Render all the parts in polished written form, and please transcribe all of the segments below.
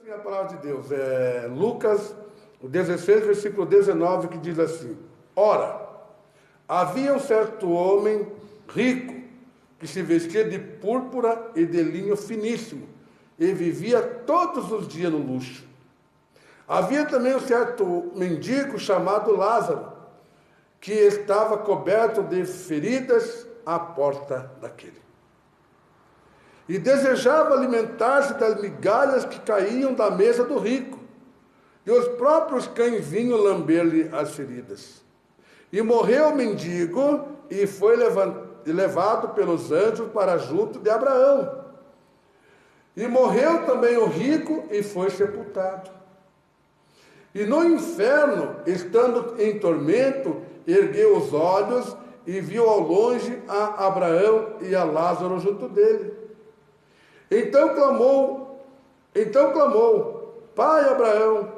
assim a palavra de Deus, Lucas 16, versículo 19, que diz assim: Ora, havia um certo homem rico, que se vestia de púrpura e de linho finíssimo, e vivia todos os dias no luxo. Havia também um certo mendigo chamado Lázaro, que estava coberto de feridas à porta daquele. E desejava alimentar-se das migalhas que caíam da mesa do rico, e os próprios cães vinham lamber-lhe as feridas. E morreu o mendigo, e foi levado pelos anjos para junto de Abraão. E morreu também o rico, e foi sepultado. E no inferno, estando em tormento, ergueu os olhos e viu ao longe a Abraão e a Lázaro junto dele. Então clamou, Pai Abraão,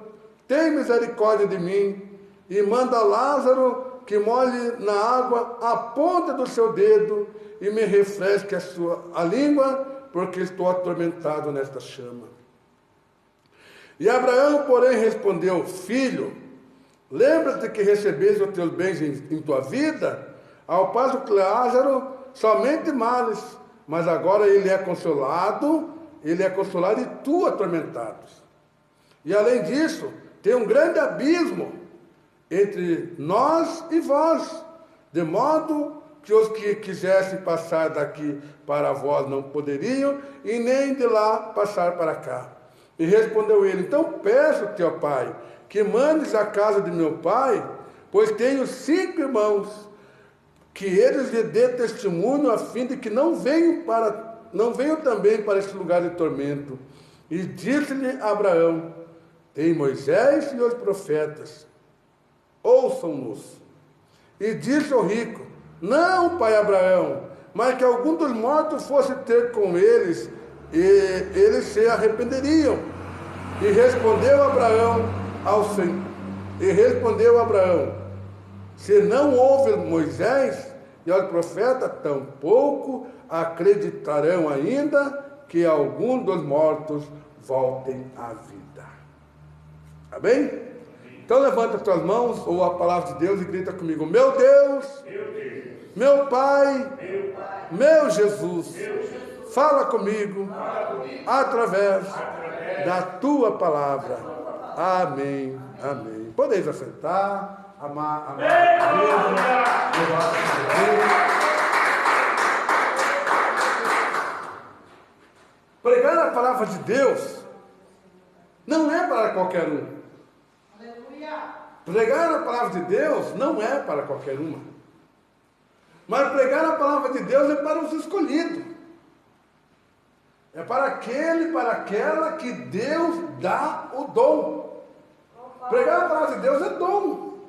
tem misericórdia de mim, e manda Lázaro que molhe na água a ponta do seu dedo e me refresque a língua, porque estou atormentado nesta chama. E Abraão, porém, respondeu: Filho, lembra-te que recebeste os teus bens em tua vida, ao passo que Lázaro somente males, mas agora ele é consolado e tu atormentados. E além disso, tem um grande abismo entre nós e vós, de modo que os que quisessem passar daqui para vós não poderiam, e nem de lá passar para cá. E respondeu ele: Então peço, teu pai, que mandes à casa de meu pai, pois tenho 5 irmãos, que eles lhe dê testemunho, a fim de que não venham também para este lugar de tormento. E disse-lhe Abraão: Tem Moisés e os profetas, ouçam-nos. E disse o rico: Não, pai Abraão, mas que algum dos mortos fosse ter com eles, e eles se arrependeriam. E respondeu Abraão se não houve Moisés e os profetas, tampouco acreditarão ainda que algum dos mortos voltem à vida. Amém? Então levanta as tuas mãos, ou a palavra de Deus, e grita comigo: Meu Deus, meu Pai, meu Jesus, fala comigo através da tua palavra. Amém, amém. Podeis assentar, amar a Deus. Pregar a palavra de Deus não é para qualquer um. Pregar a palavra de Deus não é para qualquer uma. Mas pregar a palavra de Deus é para os escolhidos. É para aquele, para aquela que Deus dá o dom. Pregar a palavra de Deus é dom.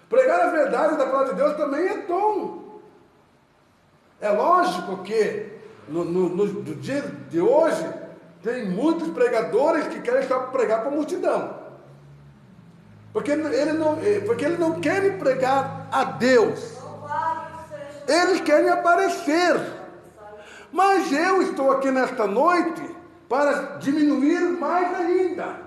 Pregar a verdade da palavra de Deus também é dom. É lógico que no dia de hoje tem muitos pregadores que querem só pregar para a multidão. Porque eles não querem pregar a Deus. Eles querem aparecer. Mas eu estou aqui nesta noite para diminuir mais ainda.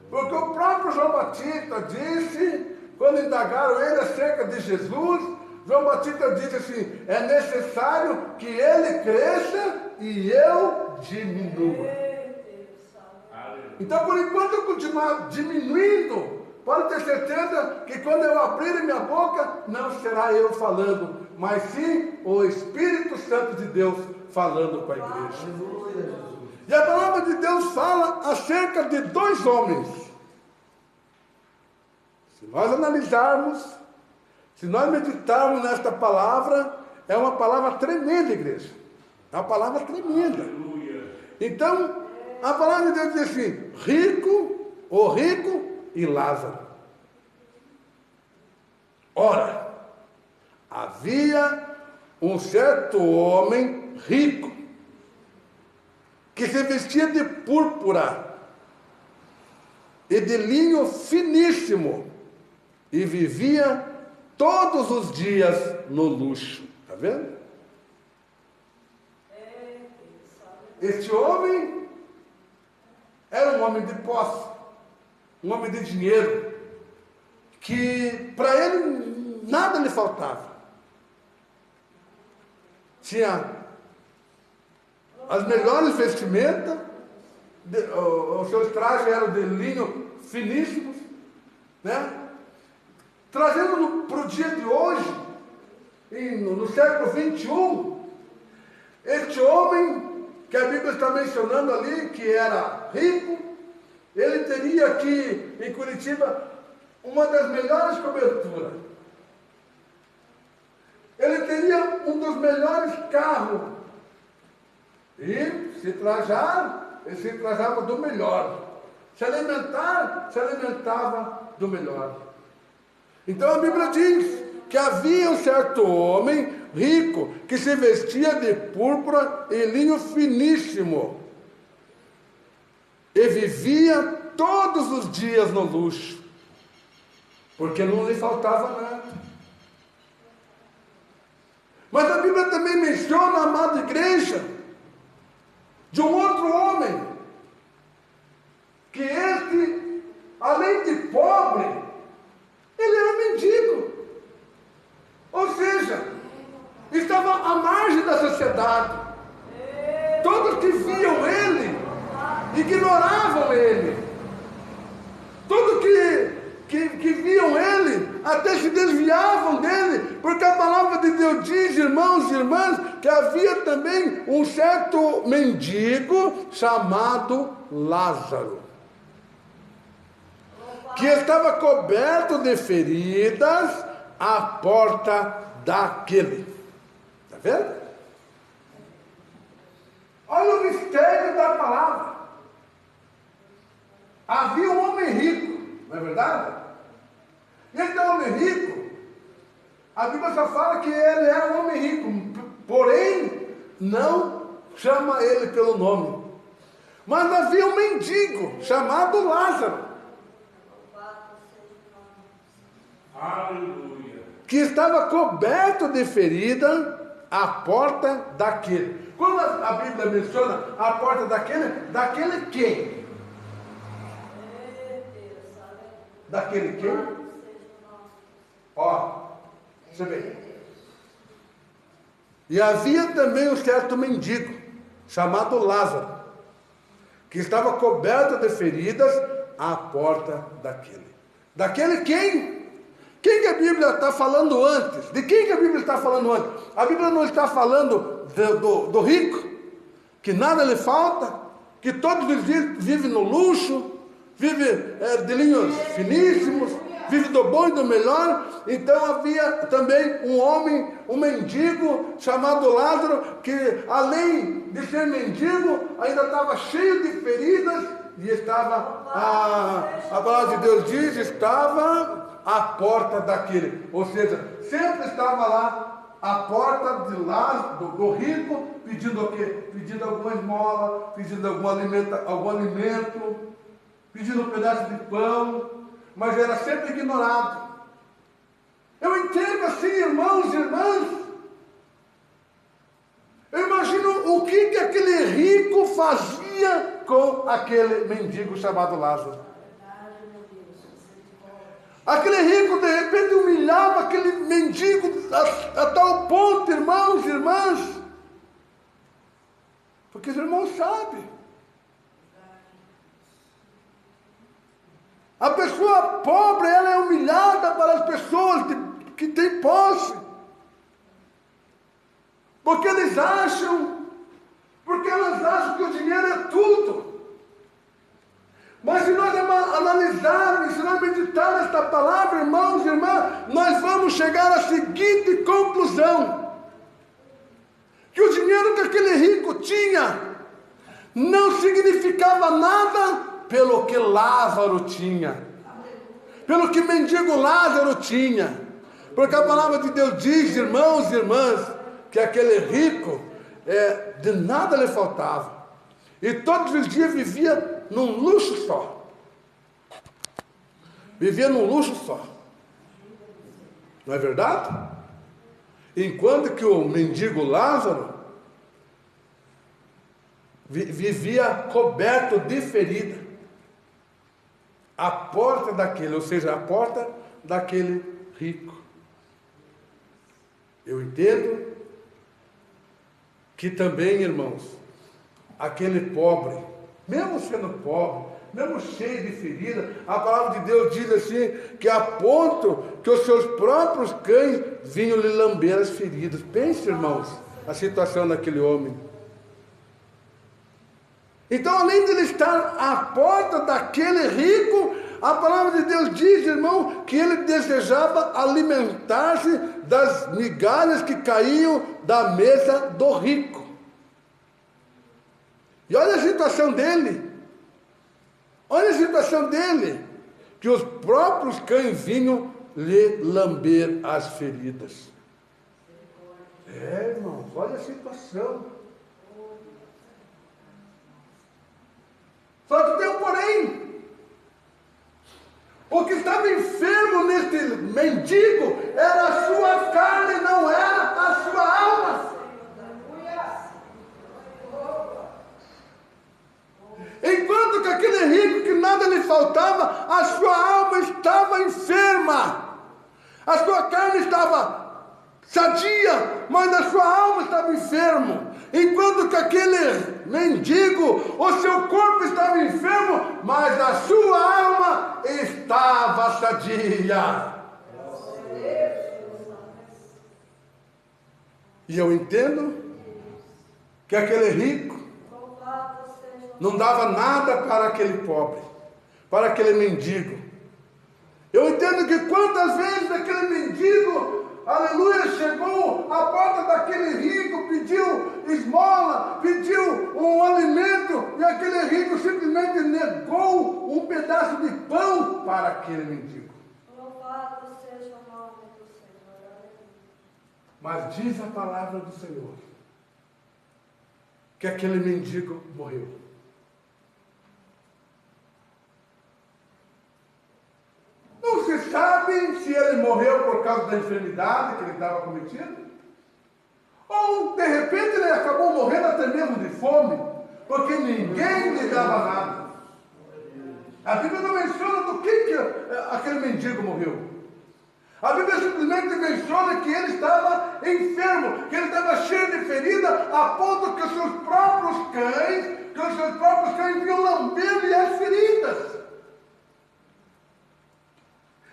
Porque o próprio João Batista disse, quando indagaram ele acerca de Jesus, João Batista disse assim: é necessário que ele cresça e eu diminua. Então, por enquanto eu continuar diminuindo, pode ter certeza que quando eu abrir minha boca, não será eu falando, mas sim o Espírito Santo de Deus falando com a igreja. E a palavra de Deus fala acerca de 2 homens. Se nós analisarmos, se nós meditarmos nesta palavra, é uma palavra tremenda, igreja. É uma palavra tremenda. Então, a palavra de Deus diz assim: o rico e Lázaro. Ora, havia um certo homem rico, que se vestia de púrpura e de linho finíssimo, e vivia todos os dias no luxo. Está vendo? Este homem era um um homem de posse, um homem de dinheiro, que para ele nada lhe faltava. Tinha as melhores vestimentas, os seus trajes eram de linho finíssimos, né? Trazendo para o dia de hoje, no século 21, este homem que a Bíblia está mencionando ali, que era rico, ele teria aqui em Curitiba uma das melhores coberturas. Ele teria um dos melhores carros. E ele se trajava do melhor. Se alimentava do melhor. Então a Bíblia diz que havia um certo homem rico que se vestia de púrpura e linho finíssimo e vivia todos os dias no luxo, porque não lhe faltava nada. Mas a Bíblia também menciona, amada igreja, de um outro homem, que este, além de pobre, ele era mendigo. Ou seja, estava à margem da sociedade. Todos que viam ele, ignoravam ele. Todos que viam ele, até se desviavam dele, porque a palavra de Deus diz, irmãos e irmãs, que havia também um certo mendigo chamado Lázaro, que estava coberto de feridas à porta daquele. Está vendo? Olha o mistério da palavra. Havia um homem rico, não é verdade? E esse homem rico, a Bíblia só fala que ele era um homem rico, porém não chama ele pelo nome. Mas havia um mendigo chamado Lázaro, aleluia, que estava coberto de ferida à porta daquele. Quando a Bíblia menciona a porta daquele quem? Daquele quem? Ó, você vê. E havia também um certo mendigo, chamado Lázaro, que estava coberto de feridas à porta daquele. Daquele quem? Quem que a Bíblia está falando antes? De quem que a Bíblia está falando antes? A Bíblia não está falando do rico, que nada lhe falta, que todos vivem no luxo, vive de linhos finíssimos, vive do bom e do melhor. Então havia também um homem, um mendigo chamado Lázaro, que além de ser mendigo, ainda estava cheio de feridas, e estava, a palavra de Deus diz, estava à porta daquele, ou seja, sempre estava lá à porta de Lázaro, do rico, pedindo o quê? Pedindo alguma esmola, pedindo algum alimento, pedindo um pedaço de pão, mas era sempre ignorado. Eu entendo assim, irmãos e irmãs. Eu imagino o que aquele rico fazia com aquele mendigo chamado Lázaro. Aquele rico de repente humilhava aquele mendigo a tal ponto, irmãos e irmãs. Porque os irmãos sabem. A pessoa pobre, ela é humilhada para as pessoas que têm posse. Porque elas acham que o dinheiro é tudo. Mas se nós analisarmos, se nós meditarmos esta palavra, irmãos e irmãs, nós vamos chegar à seguinte conclusão: que o dinheiro que aquele rico tinha não significava nada pelo que Lázaro tinha, pelo que mendigo Lázaro tinha, porque a palavra de Deus diz, irmãos e irmãs, que aquele rico de nada lhe faltava, e todos os dias vivia num luxo só, não é verdade? Enquanto que o mendigo Lázaro vivia coberto de ferida. a porta daquele, ou seja, a porta daquele rico. Eu entendo que também, irmãos, aquele pobre, mesmo sendo pobre, mesmo cheio de ferida, a palavra de Deus diz assim, que a ponto que os seus próprios cães vinham lhe lamber as feridas. Pense, irmãos, a situação daquele homem. Então, além de ele estar à porta daquele rico, a palavra de Deus diz, irmão, que ele desejava alimentar-se das migalhas que caíam da mesa do rico. E olha a situação dele. Olha a situação dele. Que os próprios cães vinham lhe lamber as feridas. Irmãos, olha a situação. Só que tem um porém. O que estava enfermo neste mendigo era a sua carne, não era a sua alma. Enquanto que aquele rico que nada lhe faltava, a sua alma estava enferma. A sua carne estava sadia, mas a sua alma estava enferma. Enquanto que aquele mendigo, o seu corpo estava enfermo, mas a sua alma estava sadia. E eu entendo que aquele rico não dava nada para aquele pobre, para aquele mendigo. Eu entendo que quantas vezes aquele mendigo, aleluia, chegou à porta daquele rico, pediu esmola, pediu um alimento, e aquele rico simplesmente negou um pedaço de pão para aquele mendigo. Louvado seja o nome do Senhor. Mas diz a palavra do Senhor que aquele mendigo morreu. Não se sabe se ele morreu por causa da enfermidade que ele estava cometendo, ou de repente ele acabou morrendo até mesmo de fome, porque ninguém lhe dava nada. A Bíblia não menciona do que aquele mendigo morreu. A Bíblia simplesmente menciona que ele estava enfermo, que ele estava cheio de ferida, a ponto que os seus próprios cães vinham lamber-lhe as feridas.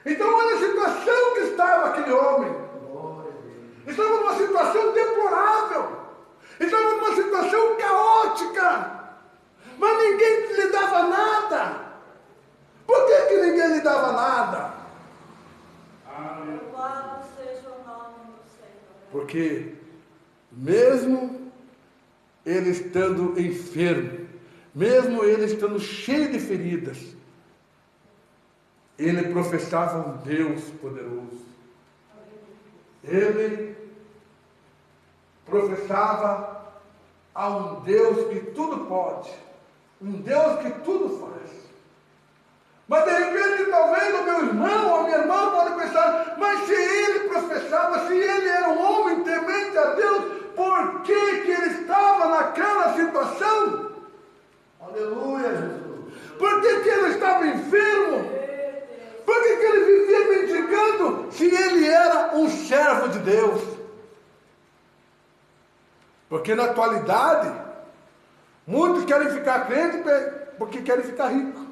Então olha a situação que estava aquele homem. Estava numa situação deplorável. Estava numa situação caótica. Mas ninguém lhe dava nada. Por que ninguém lhe dava nada? Louvado seja o nome do Senhor. Porque mesmo ele estando enfermo, mesmo ele estando cheio de feridas, ele professava um Deus poderoso. Ele professava a um Deus que tudo pode, um Deus que tudo faz. Mas de repente, talvez o meu irmão ou a minha irmã pode pensar, mas se ele professava, se ele era um homem temente a Deus, por que ele estava naquela situação? Aleluia, Jesus. Por que ele estava enfermo? Por que ele vivia mendigando se ele era um servo de Deus? Porque na atualidade, muitos querem ficar crentes porque querem ficar ricos.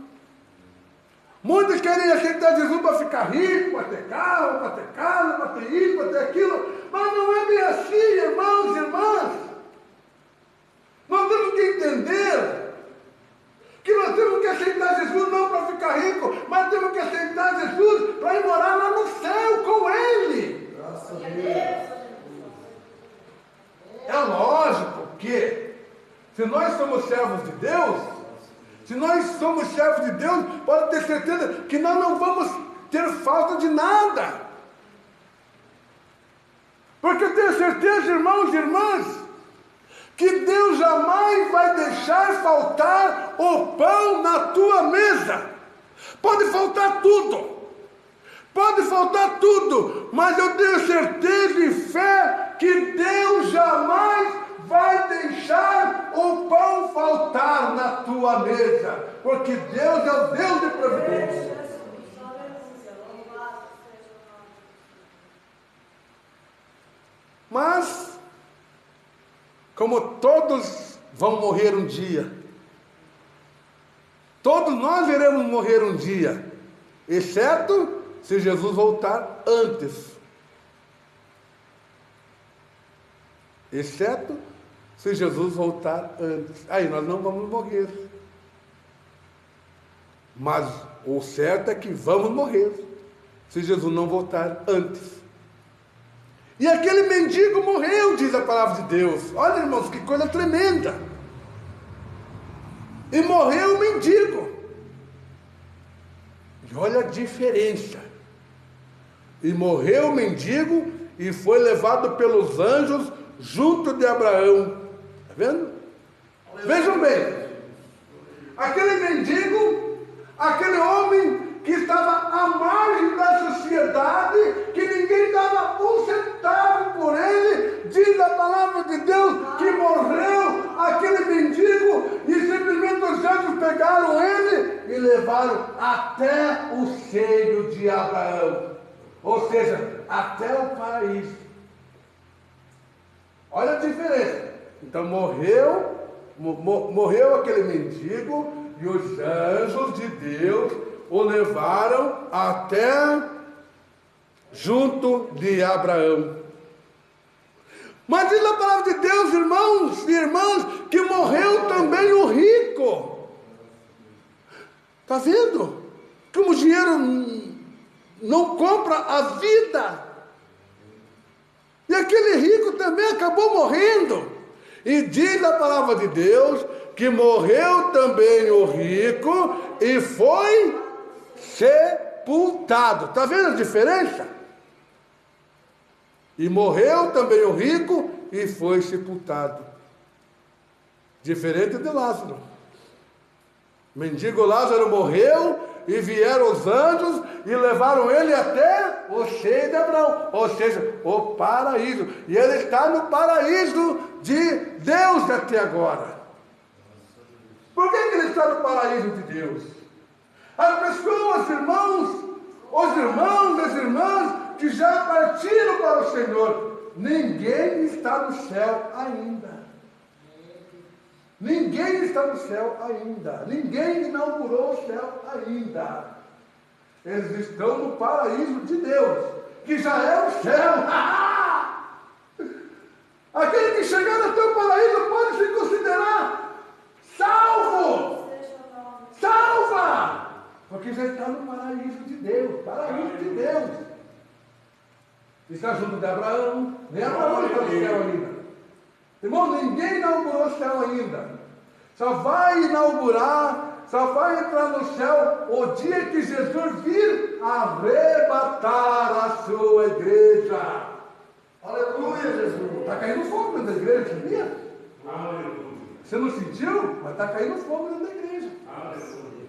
Muitos querem aceitar Jesus para ficar rico, para ter carro, para ter casa, para ter isso, para ter aquilo. Mas não é bem assim, irmãos e irmãs. Nós temos que entender que nós temos que aceitar Jesus não para ficar rico, mas temos que aceitar Jesus para ir morar lá no céu com Ele. Graças a Deus. É lógico que, se nós somos servos de Deus, pode ter certeza que nós não vamos ter falta de nada. Porque eu tenho certeza, irmãos e irmãs, que Deus jamais vai deixar faltar o pão na tua mesa. Pode faltar tudo, mas eu tenho certeza e fé que Deus jamais vai deixar o pão faltar na tua mesa, porque Deus é o Deus de providência. Mas, como todos vão morrer um dia, todos nós iremos morrer um dia, exceto se Jesus voltar antes. Exceto se Jesus voltar antes. Aí nós não vamos morrer. Mas o certo é que vamos morrer, se Jesus não voltar antes. E aquele mendigo morreu, diz a palavra de Deus. Olha, irmãos, que coisa tremenda. E morreu o mendigo. E olha a diferença. E morreu o mendigo e foi levado pelos anjos junto de Abraão. Está vendo? Vejam bem. Aquele mendigo, aquele homem que estava à margem da sociedade, que ninguém dava um centavo por ele, diz a palavra de Deus que morreu aquele mendigo e simplesmente os anjos pegaram ele e levaram até o seio de Abraão, ou seja, até o paraíso. Olha a diferença. Então morreu aquele mendigo e os anjos de Deus o levaram até junto de Abraão. Mas diz a palavra de Deus, irmãos e irmãs, que morreu também o rico. Está vendo? Como o dinheiro não compra a vida. E aquele rico também acabou morrendo. E diz a palavra de Deus que morreu também o rico e foi sepultado. Está vendo a diferença? E morreu também o rico e foi sepultado. Diferente de Lázaro. O mendigo Lázaro morreu e vieram os anjos e levaram ele até o seio de Abraão, ou seja, o paraíso. E ele está no paraíso de Deus até agora. Por que ele está no paraíso de Deus? As pessoas, irmãos, os irmãos, as irmãs que já partiram para o Senhor, ninguém está no céu ainda. Ninguém está no céu ainda. Ninguém inaugurou o céu ainda. Eles estão no paraíso de Deus, que já é o céu. Aquele que chegar até o paraíso pode se considerar salvo. Salva! Porque já está no paraíso de Deus. Paraíso de Deus. Está junto de Abraão. Nem Abraão está no céu ainda. Irmão, ninguém inaugurou o céu ainda. Só vai inaugurar, só vai entrar no céu o dia que Jesus vir arrebatar a sua igreja. Aleluia, Jesus. Está caindo fogo dentro da igreja, sabia? Aleluia. Você não sentiu? Mas está caindo fogo dentro da igreja. Aleluia.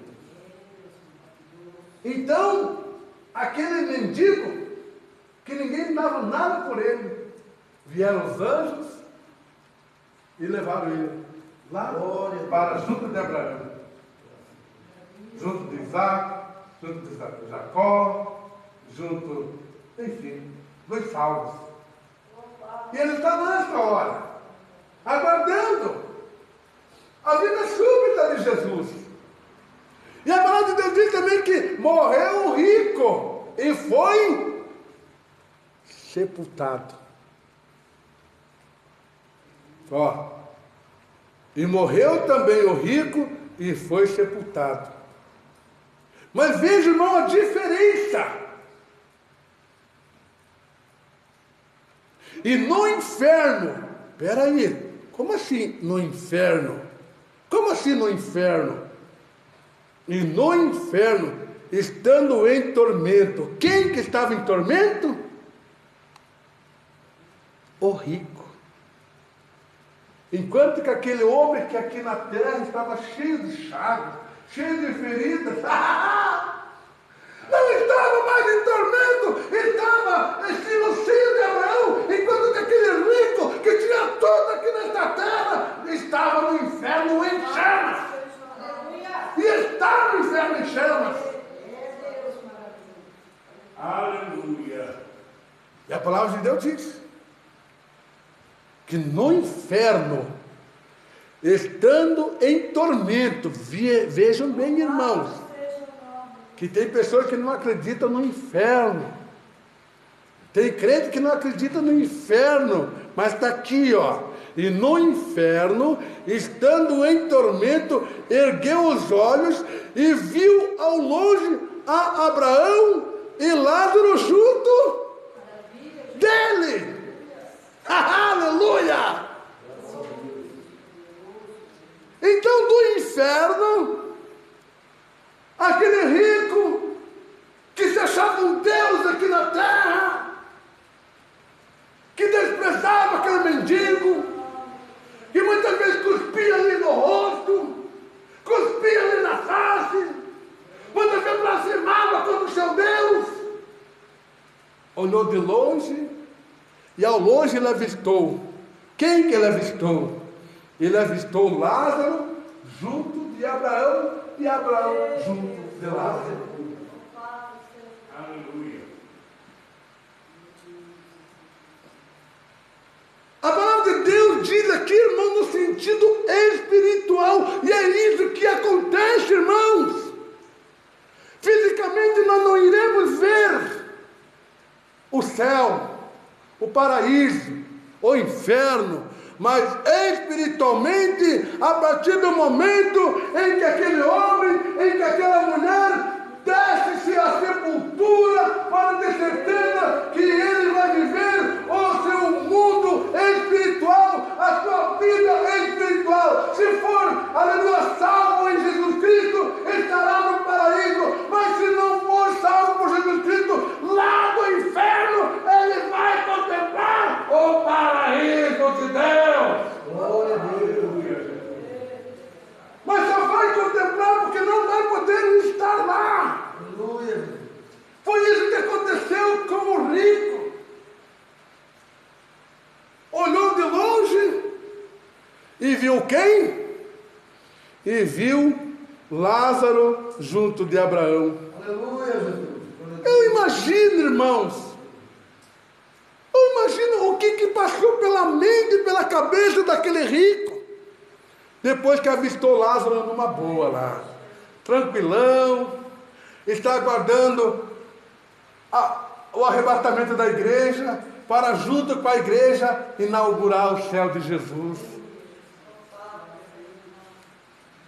Então, aquele mendigo, que ninguém dava nada por ele, vieram os anjos e levaram ele lá para junto de Abraão, junto de Isaac, junto de Jacó, junto, enfim, dos salvos. E ele estava nessa hora, aguardando a vida súbita de Jesus. E a palavra de Deus diz também que morreu o rico e foi sepultado. Ó. E morreu também o rico e foi sepultado. Mas veja, irmão, a diferença. E no inferno, peraí, como assim no inferno? Como assim no inferno? E no inferno, estando em tormento, quem que estava em tormento? O rico. Enquanto que aquele homem que aqui na terra estava cheio de chagas, cheio de feridas, não estava mais em tormento, estava no seio de Abraão, enquanto que aquele rico que tinha tudo aqui nesta terra estava no inferno em chamas. E E a palavra de Deus diz que no inferno, estando em tormento, vejam bem, irmãos, que tem pessoas que não acreditam no inferno. Tem crente que não acredita no inferno, mas está aqui, ó. E no inferno, estando em tormento, ergueu os olhos e viu ao longe a Abraão e Lázaro junto dele. Aleluia! Então, do inferno, aquele rico que se achava um Deus aqui na terra, que desprezava aquele mendigo, que muitas vezes cuspia ali no rosto, cuspia ali na face, muitas vezes blasfemava contra o seu Deus, olhou de longe, e ao longe ele avistou. Quem que ele avistou? Ele avistou Lázaro junto de Abraão e Abraão junto de Lázaro. Aleluia. A palavra de Deus diz aqui, irmão, no sentido espiritual, e é isso que acontece, irmãos. Fisicamente nós não iremos ver o céu, o paraíso, o inferno, mas espiritualmente, a partir do momento em que aquele homem, em que aquela mulher desce-se à sepultura, para ter certeza que ele vai viver o seu mundo espiritual, a sua vida espiritual. Se for, aleluia, salvo em Jesus Cristo, estará no paraíso, mas se não for salvo por Jesus Cristo, lá do inferno, ele vai contemplar o paraíso de Deus. Glória a Deus. Mas só vai contemplar porque não vai poder estar lá. Aleluia. Foi isso que aconteceu com o rico. Olhou de longe e viu quem? E viu Lázaro junto de Abraão. Aleluia, Jesus. Eu imagino, irmãos, o que passou pela mente e pela cabeça daquele rico, depois que avistou Lázaro numa boa lá, tranquilão, está aguardando o arrebatamento da igreja, para junto com a igreja inaugurar o céu de Jesus.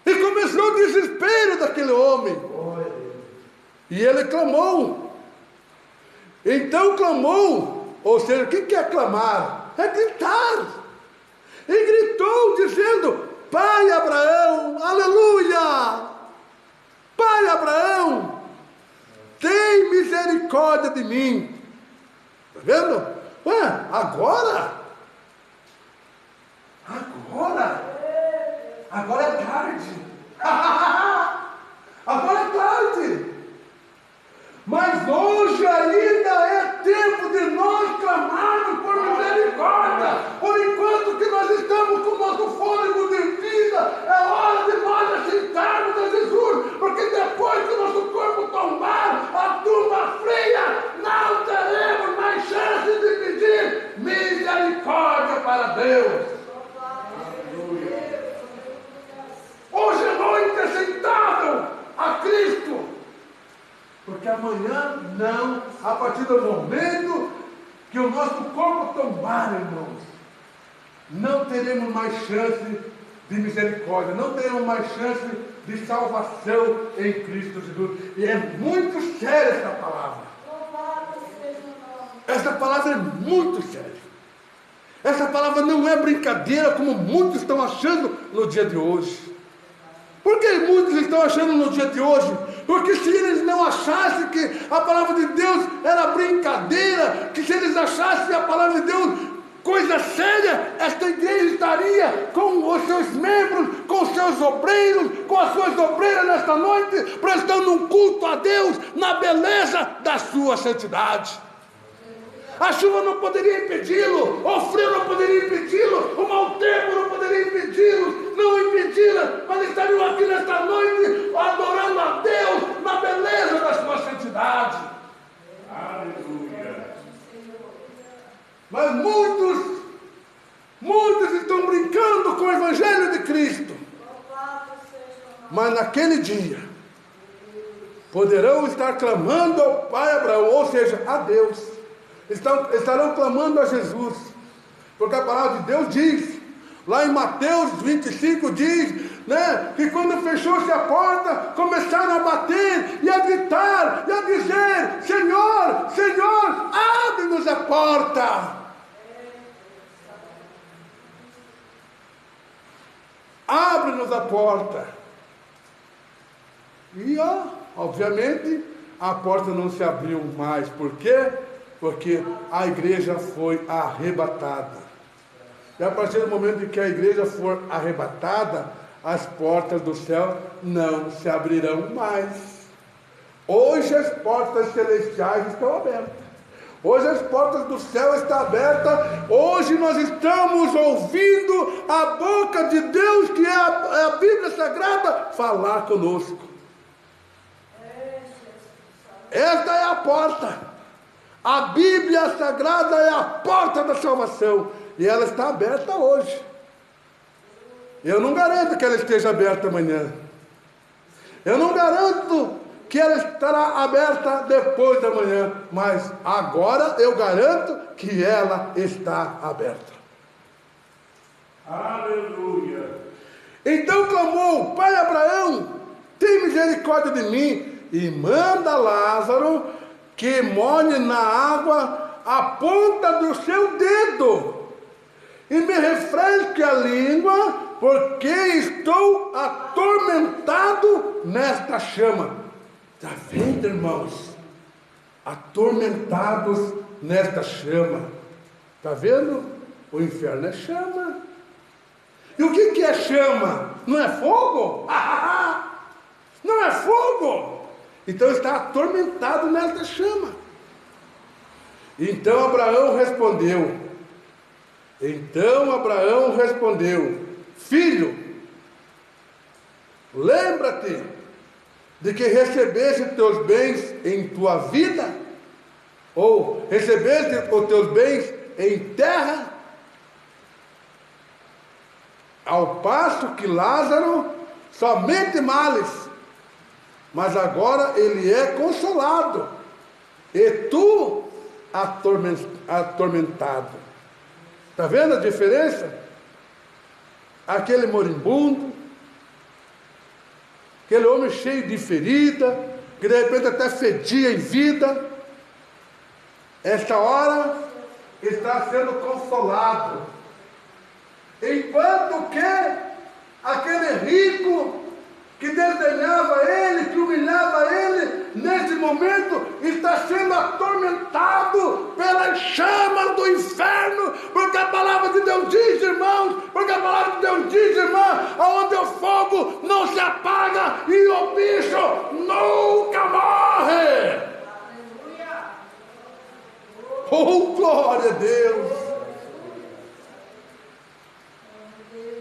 E começou o desespero daquele homem. E ele clamou. Então clamou, ou seja, o que é clamar? É gritar. E gritou dizendo: Pai Abraão, aleluia! Pai Abraão, tem misericórdia de mim. Está vendo? Ué, agora? Agora é tarde. Agora é tarde. Mas hoje ainda é tempo de nós clamarmos por misericórdia. Por enquanto que nós estamos com o nosso fôlego de vida, é hora de nós aceitarmos a Jesus. Porque depois que o nosso corpo tombar a tumba fria, não teremos mais chance de pedir misericórdia para Deus. Hoje é noite aceitável a Cristo. Porque amanhã não, a partir do momento que o nosso corpo tombar, irmãos, não teremos mais chance de misericórdia, não teremos mais chance de salvação em Cristo Jesus. E é muito séria essa palavra. Essa palavra é muito séria. Essa palavra não é brincadeira, como muitos estão achando no dia de hoje. Por que muitos estão achando no dia de hoje? Porque se eles não achassem que a palavra de Deus era brincadeira, que se eles achassem a palavra de Deus coisa séria, esta igreja estaria com os seus membros, com os seus obreiros, com as suas obreiras nesta noite, prestando um culto a Deus na beleza da sua santidade. A chuva não poderia impedi-lo, o frio não poderia impedi-lo, o mau tempo não poderia impedi-lo, não impedi-la, mas estariam aqui nesta noite adorando a Deus na beleza da sua santidade. Aleluia. Mas muitos estão brincando com o Evangelho de Cristo. Mas naquele dia, poderão estar clamando ao pai Abraão, ou seja, a Deus. Estarão clamando a Jesus. Porque a palavra de Deus diz, lá em Mateus 25 diz, né, que quando fechou-se a porta, começaram a bater e a gritar e a dizer: Senhor, Senhor, abre-nos a porta. Abre-nos a porta. E, obviamente, a porta não se abriu mais. Por quê? Porque a igreja foi arrebatada. E a partir do momento em que a igreja for arrebatada, as portas do céu não se abrirão mais. Hoje as portas celestiais estão abertas. Hoje as portas do céu estão abertas. Hoje nós estamos ouvindo a boca de Deus, que é a Bíblia Sagrada, falar conosco. Esta é a porta. A Bíblia Sagrada é a porta da salvação. E ela está aberta hoje. Eu não garanto que ela esteja aberta amanhã. Eu não garanto que ela estará aberta depois da manhã. Mas agora eu garanto que ela está aberta. Aleluia. Então clamou: Pai Abraão, tem misericórdia de mim e manda Lázaro que molhe na água a ponta do seu dedo e me refresque a língua, porque estou atormentado nesta chama. Está vendo, irmãos? Atormentados nesta chama. Está vendo? O inferno é chama. E o que é chama? Não é fogo? Não é fogo? Então está atormentado nesta chama. Então Abraão respondeu: Filho, lembra-te de que recebeste teus bens em tua vida, ou recebeste os teus bens em terra, ao passo que Lázaro somente males, mas agora ele é consolado, e tu atormentado. Está vendo a diferença? Aquele moribundo, aquele homem cheio de ferida, que de repente até fedia em vida, esta hora está sendo consolado. Enquanto que aquele rico que desdenhava ele, que humilhava ele, nesse momento está sendo atormentado pelas chamas do inferno, porque a palavra de Deus diz, irmãos, aonde o fogo não se apaga e o bicho nunca morre. Oh, glória a Deus!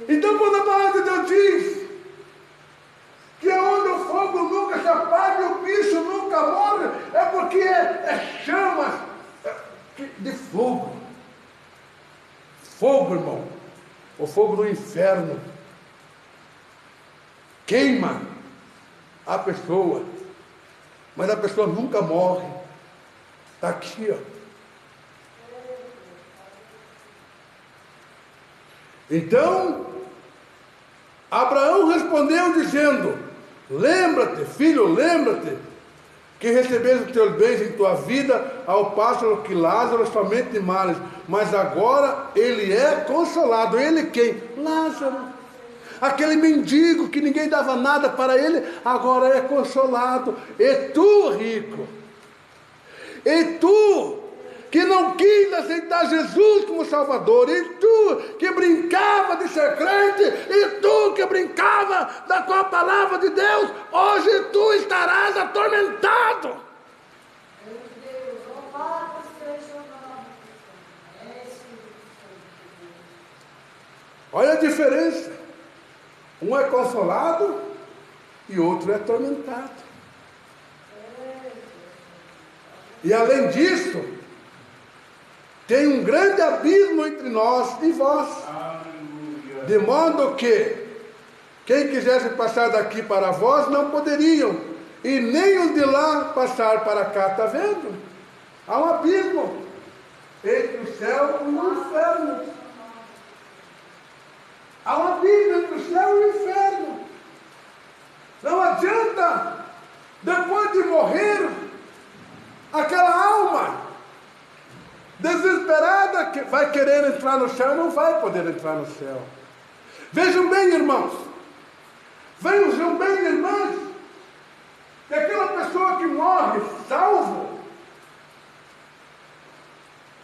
Então, quando a palavra de Deus diz que onde o fogo nunca se apaga e o bicho nunca morre, é porque é chamas de fogo. Fogo, irmão. O fogo do inferno queima a pessoa, mas a pessoa nunca morre. Está aqui, ó. Então, Abraão respondeu dizendo: lembra-te, filho, lembra-te que recebeste os teus bens em tua vida, ao passo que Lázaro somente males, mas agora ele é consolado. Ele quem? Lázaro. Aquele mendigo que ninguém dava nada para ele, agora é consolado. E tu, rico, e tu que não quis aceitar Jesus como Salvador, e tu que brincava de ser crente, e tu que brincava com a palavra de Deus, hoje tu estarás atormentado. Meu Deus, louvado seja o nome. Olha a diferença. Um é consolado e outro é atormentado. E além disso, tem um grande abismo entre nós e vós. Aleluia. De modo que quem quisesse passar daqui para vós não poderiam, e nem os de lá passar para cá. Está vendo? Há um abismo entre o céu e o inferno. Há um abismo entre o céu e o inferno. Não adianta, depois de morrer, aquela alma desesperada que vai querer entrar no céu, não vai poder entrar no céu. Vejam bem, irmãos, vejam bem, irmãs, que aquela pessoa que morre salvo,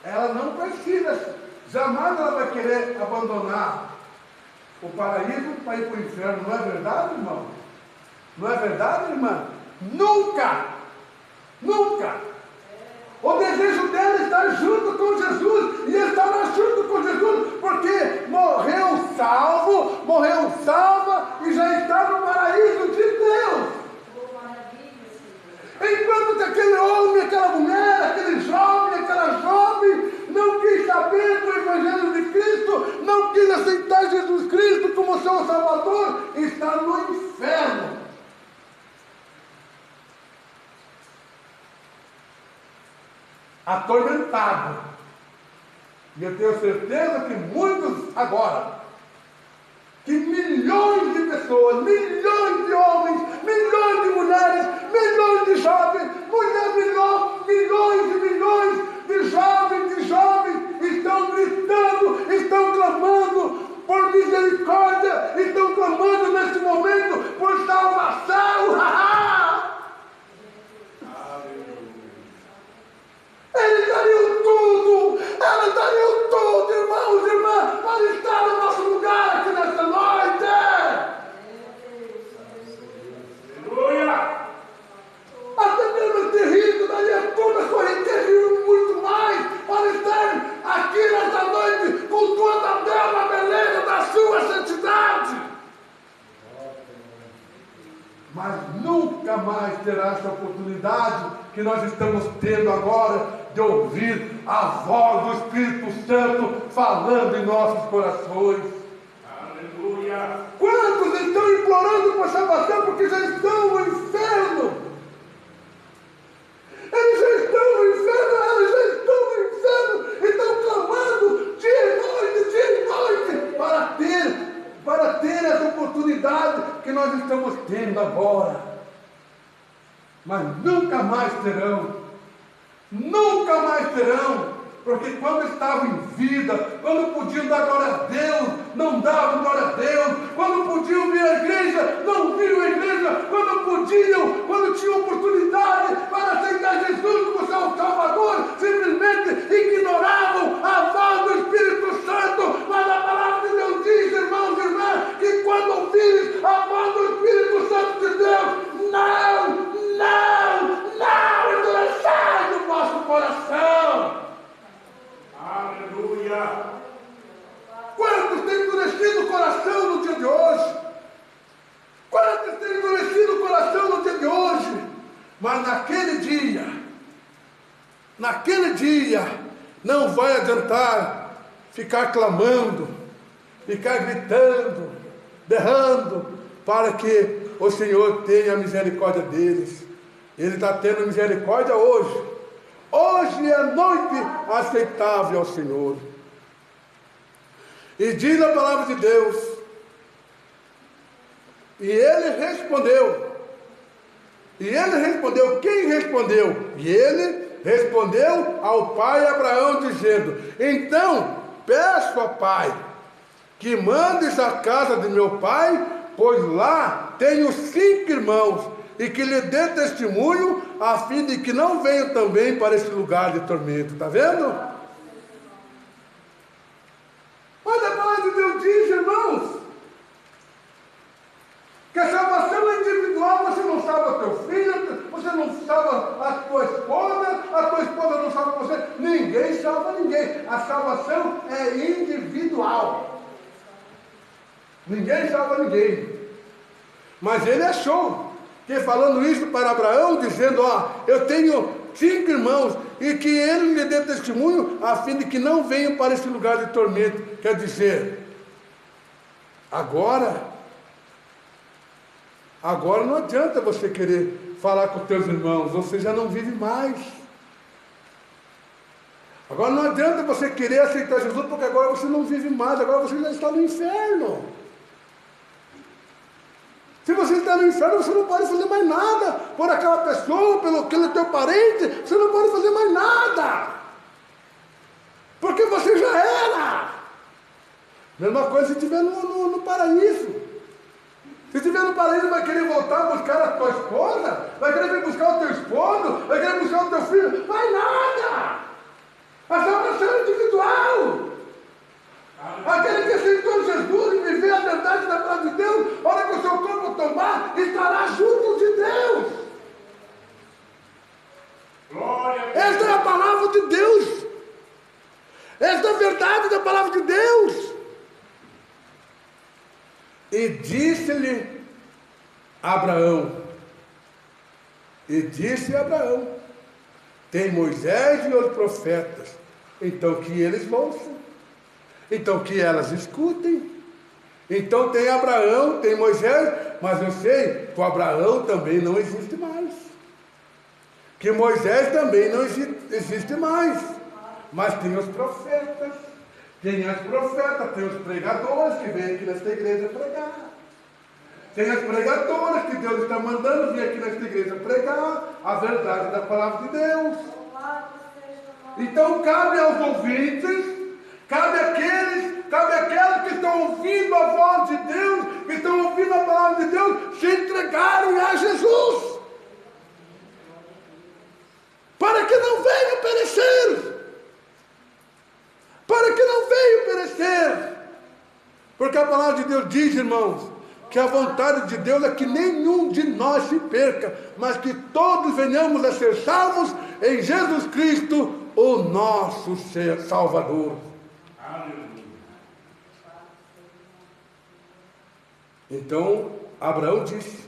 ela não precisa, jamais ela vai querer abandonar o paraíso para ir para o inferno. Não é verdade, irmão? Não é verdade, irmã? Nunca! Nunca! O desejo dela é estar junto com Jesus, e estará junto com Jesus, porque morreu salvo, morreu salva, e já está no paraíso de Deus. Enquanto que aquele homem, aquela mulher, aquele jovem, aquela jovem, não quis saber do Evangelho de Cristo, não quis aceitar Jesus Cristo como seu Salvador, está no inferno. Atormentado. E eu tenho certeza que muitos agora, que milhões de pessoas, milhões de homens, milhões de mulheres, milhões de jovens, milhões e milhões de jovens estão gritando, estão clamando por misericórdia, estão clamando neste momento por salvação. Eles dariam tudo, irmãos e irmãs, para estar no nosso lugar aqui nesta noite. Aleluia. Até mesmo este rico daria tudo a sua riqueza e muito mais para estar aqui nesta noite com toda a bela beleza da sua santidade. Mas nunca mais terá essa oportunidade que nós estamos tendo agora de ouvir a voz do Espírito Santo falando em nossos corações. Aleluia. Quantos estão implorando por salvação porque já estão no inferno? Eles já estão no inferno, estão clamando dia e noite para ter essa oportunidade que nós estamos tendo agora. Mas nunca mais terão. Nunca mais terão, porque quando estavam em vida, quando podiam dar glória a Deus, não davam glória a Deus, quando podiam vir à igreja, não viram a igreja, quando tinham oportunidade para aceitar Jesus como seu Salvador, simplesmente ignoravam a voz do Espírito Santo. Mas a palavra de Deus diz, irmãos e irmãs, que quando ouvires a voz do Espírito Santo de Deus, não endureçais o vosso coração. Aleluia. Quantos têm endurecido o coração no dia de hoje? Quantos têm endurecido o coração no dia de hoje? Mas naquele dia, não vai adiantar ficar clamando, ficar gritando, berrando, para que o Senhor tenha misericórdia deles. Ele está tendo misericórdia hoje. Hoje é noite aceitável ao Senhor. E diz a palavra de Deus, e ele respondeu. Quem respondeu? E ele respondeu ao pai Abraão, dizendo: então peço a pai que mandes a casa de meu pai, pois lá tenho 5 irmãos, e que lhe dê testemunho, a fim de que não venham também para esse lugar de tormento. Está vendo? Mas a palavra de Deus diz, irmãos, que a salvação é individual. Você não salva teu filho, você não salva a tua esposa não salva você, ninguém salva ninguém. A salvação é individual. Ninguém salva ninguém. Mas ele achou que falando isso para Abraão, dizendo: ó, eu tenho 5 irmãos, e que ele lhe dê testemunho, a fim de que não venham para esse lugar de tormento. Quer dizer, agora não adianta você querer falar com os teus irmãos, você já não vive mais. Agora não adianta você querer aceitar Jesus, porque agora você não vive mais, agora você já está no inferno. Se você está no inferno, você não pode fazer mais nada por aquela pessoa, pelo aquele teu parente, você não pode fazer mais nada. Porque você já era. Mesma coisa se estiver no paraíso. Se estiver no paraíso, vai querer voltar a buscar a tua esposa, vai querer vir buscar o teu esposo, vai querer buscar o teu filho, vai nada. A salvação é individual. Aquele que aceitou Jesus e viver a verdade da palavra de Deus, a hora que o seu corpo tombar, estará junto de Deus. Esta é a palavra de Deus. Esta é a verdade da palavra de Deus. E disse-lhe Abraão, tem Moisés e os profetas, então que eles ouçam, então que elas escutem. Então tem Abraão, tem Moisés, mas eu sei que o Abraão também não existe mais, que Moisés também não existe mais, mas tem os profetas, tem os pregadores que vêm aqui nesta igreja pregar. Tem as pregadoras que Deus está mandando vir aqui nesta igreja pregar a verdade da palavra de Deus. Então cabe aos ouvintes, cabe àqueles que estão ouvindo a voz de Deus, que estão ouvindo a palavra de Deus, se entregarem a Jesus, para que não venham perecer. Para que não venham perecer. Porque a palavra de Deus diz, irmãos, que a vontade de Deus é que nenhum de nós se perca, mas que todos venhamos a ser salvos em Jesus Cristo, o nosso Salvador. Então, Abraão disse,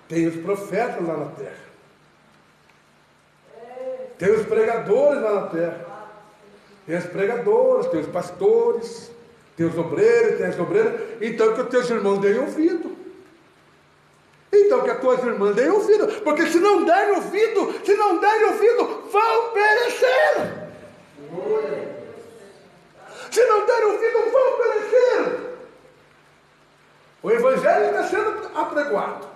tem os profetas lá na terra, tem os pregadores lá na terra, tem os pregadores, tem os pastores, tem os obreiros, tem as obreiras. Então que os teus irmãos deem ouvido. Então que as tuas irmãs deem ouvido. Porque se não derem ouvido, vão perecer. Se não derem ouvido, vão perecer. O Evangelho está sendo apregoado.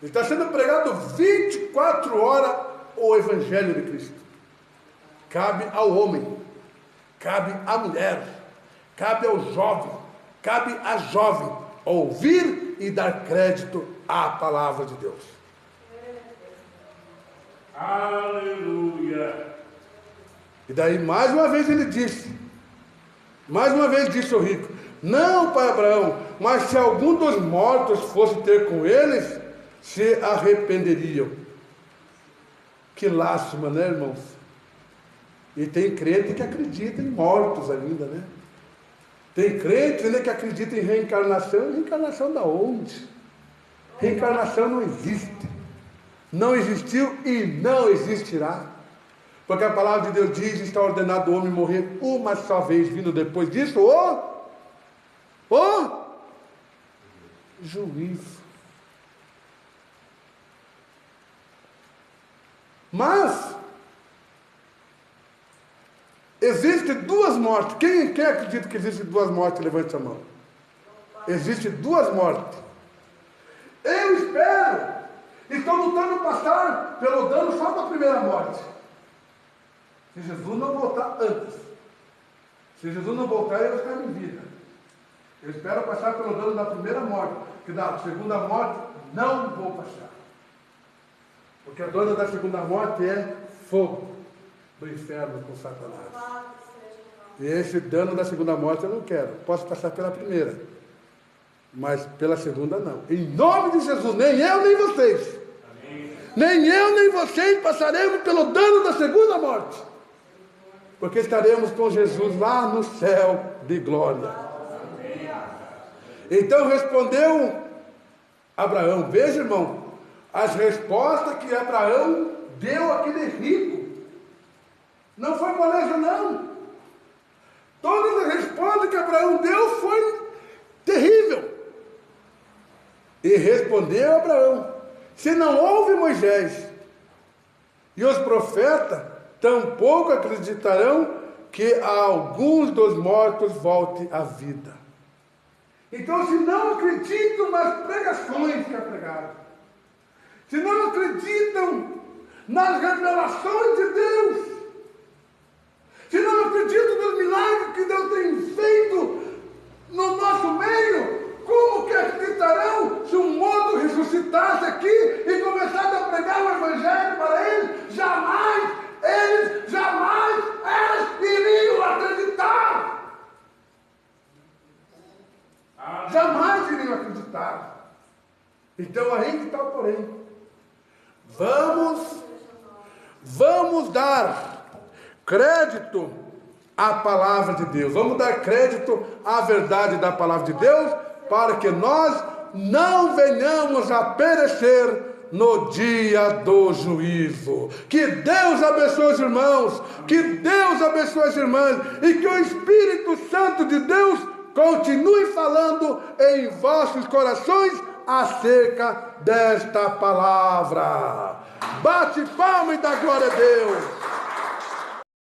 Ele está sendo pregado 24 horas o Evangelho de Cristo. Cabe ao homem, cabe à mulher, cabe ao jovem, cabe à jovem ouvir e dar crédito à palavra de Deus. Aleluia! E daí mais uma vez disse o rico, não, pai Abraão, mas se algum dos mortos fosse ter com eles, se arrependeriam. Que lástima, né, irmãos? E tem crente que acredita em mortos ainda, né? Tem crente ainda que acredita em reencarnação. Reencarnação da onde? Reencarnação não existe. Não existiu e não existirá. Porque a palavra de Deus diz, está ordenado o homem morrer uma só vez, vindo depois disso, o juízo. Mas existem duas mortes. Quem acredita que existem duas mortes? Levante a mão. Existem duas mortes. Eu espero, estou lutando passar pelo dano só da primeira morte. Se Jesus não voltar antes. Se Jesus não voltar, eu vou estar em vida. Eu espero passar pelo dano da primeira morte. Que da segunda morte não vou passar. Porque a dona da segunda morte é fogo do inferno com Satanás. E esse dano da segunda morte eu não quero. Posso passar pela primeira, mas pela segunda não. Em nome de Jesus, nem eu nem vocês. Amém. Nem eu nem vocês passaremos pelo dano da segunda morte. Porque estaremos com Jesus lá no céu de glória. Amém. Então respondeu Abraão, veja, irmão, as respostas que Abraão deu àquele rico. Não foi moleza, não. Todas as respostas que Abraão deu foi terrível. E respondeu Abraão: se não houve Moisés e os profetas, tampouco acreditarão que alguns dos mortos volte à vida. Então, se não acreditam nas pregações que é pregado, se não acreditam nas revelações de Deus, se não acreditam nos milagres que Deus tem feito no nosso meio, como que acreditarão se um morto ressuscitasse aqui e começasse a pregar o Evangelho para eles? Jamais iriam acreditar. Jamais iriam acreditar. Então aí que está o porém. Vamos dar crédito à palavra de Deus. Vamos dar crédito à verdade da palavra de Deus, para que nós não venhamos a perecer no dia do juízo. Que Deus abençoe os irmãos, que Deus abençoe as irmãs, e que o Espírito Santo de Deus continue falando em vossos corações acerca desta palavra. Bate palma e dá glória a Deus.